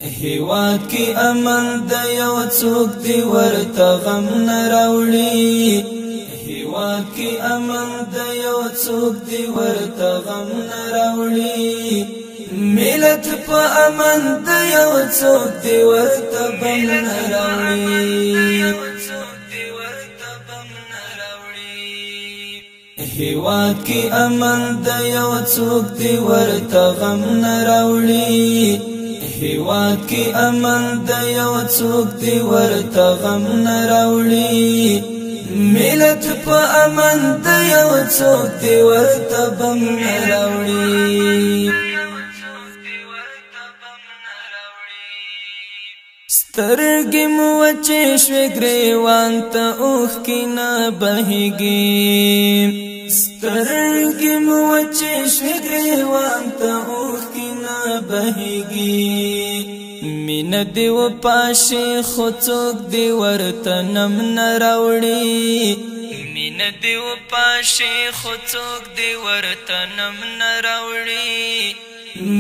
هیواد کی امن د یو څوک دی ورته غم نه راوړي هیواد کی امن د یو څوک دی ورته غم نه راوړي ملت په امن د یو څوک دی ورته بم نه راوړي هیواد کی امن د یو څوک دی ورته غم نه راوړي هیواد کی امن د یو څوک دی ورته غم نه راوړي ملت په امن د یو څوک دی ورته بم نه راوړي سترګې مو وچې شوې ګریوان ته اوښکې نه بهیږي سترګې مو وچې شوې ګریوان ته اوښکې نه بهیږي مینه دې وپاشي خو څوک دې ورته نم نه راوړي مینه دې وپاشي خو څوک دې ورته نم نه راوړي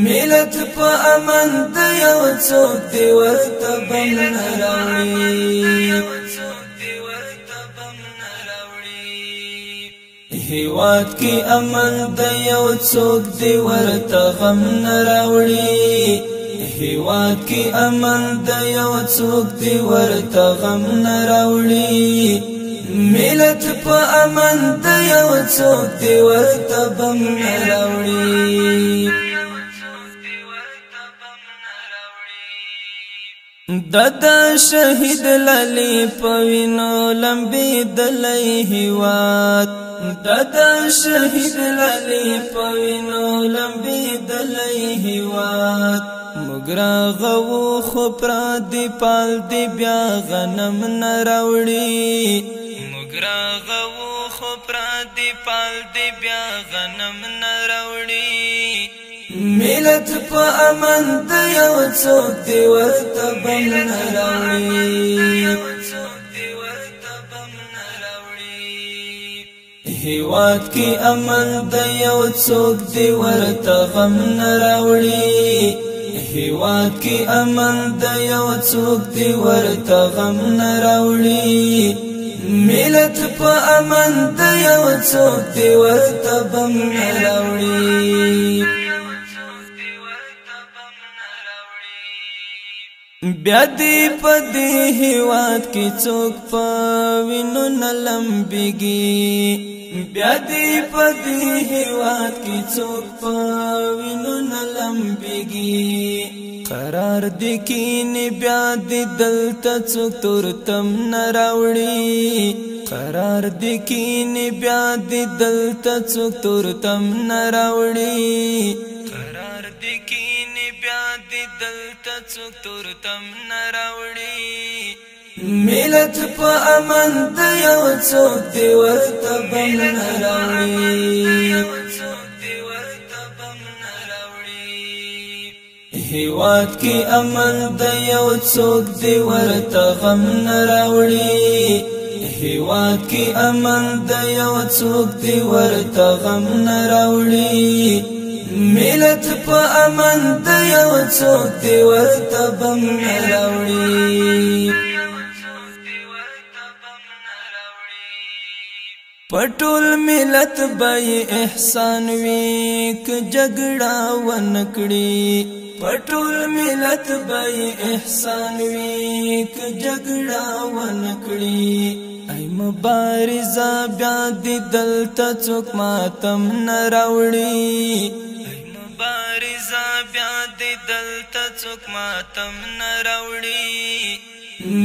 ملت په امن د یو څوک دی ورته بم نه راوړي هیواد کی امن د یو څوک دی ورته غم نه راوړي هیواد کی امن د یو څوک دی ورته غم نه راوړي ملت په امن د یو څوک دی ورته بم نه راوړي دادا شهید لالی پوینو لمبی دلی هیواد دادا شهید لالی پوینو لمبی دلی هیواد مگرا غو خو پرا دی پال دی بیا غنم نراوڑی مگرا غو خو پرا دی پال دی بیا غنم نراوڑی ملت په امن د یو څوک دی ورته بم نه راوړي هیواد کی امن د یو څوک دی ورته غم نه راوړي هیواد کی امن د یو څوک دی ورته غم نه راوړي ملت په امن د یو څوک دی ورته بم نه راوړي بیا دی پدی هیواد کی څوک پوینو نلمبیگی بیا دی پدی هیواد کی څوک پوینو نلمبیگی قرار دی کینی بیا دی دلتا څوک تورتم نراوڑی قرار دی کینی بیا دی دلتا څوک تورتم نراوڑی قرار دی کینی بیا دی دلتا څوک تورتم نراوړي ملت په امن د یو څوک دی ورته بم نراوړي هیواد کی امن د یو څوک دی ورته غم نراوړي هیواد کی امن د یو څوک دی ورته غم نراوړي ملت په امن د یو څوک دی ورته بم نه راوړي پټول ملت به احسان وی ک جګړه ونکړي پټول ملت به احسان وی ک جګړه ونکړي ای مبارزه بیا دی دلته څوک ماتم نه راوړي مبارزه بیا دی دلته څوک ماتم نه راوړي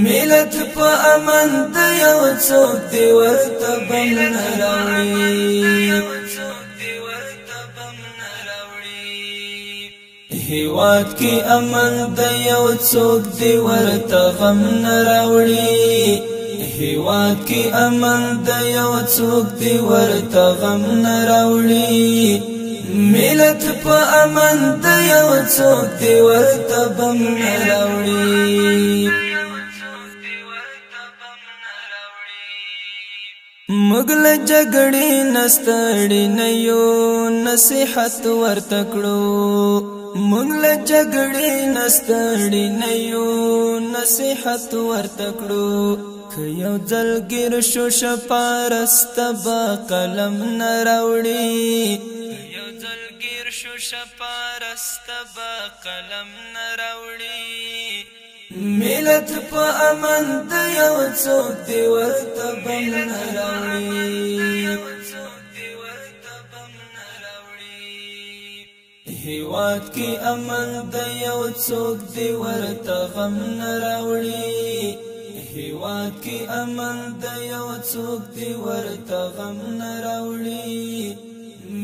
ملت په امن د یو څوک دی ورته بم نه راوړي هیواد کی امن د یو څوک دی ورته غم نه راوړي هیواد کی امن د یو څوک دی ورته غم نه راوړي ملت په امن د یو څوک دی ورته بم نه راوړي مغل جګړې نستړې نه یو نصیحت ورته کړو مونږ له جګړې نستړي نه یو نصیحت ورته کړو که یو ځل ګیر شو شپارست به قلم نه راوړي یو ځل ګیر شو شپارست به قلم نه راوړي ملت په امن د یو څوک دی ورته بم نه راوړي هیواد کی امن د یو څوک دی ورته غم نه راوړي هیواد کی امن د یو څوک دی ورته غم نه راوړي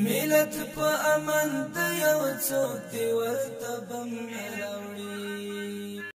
ملت په امن د یو څوک دی ورته بم نه راوړي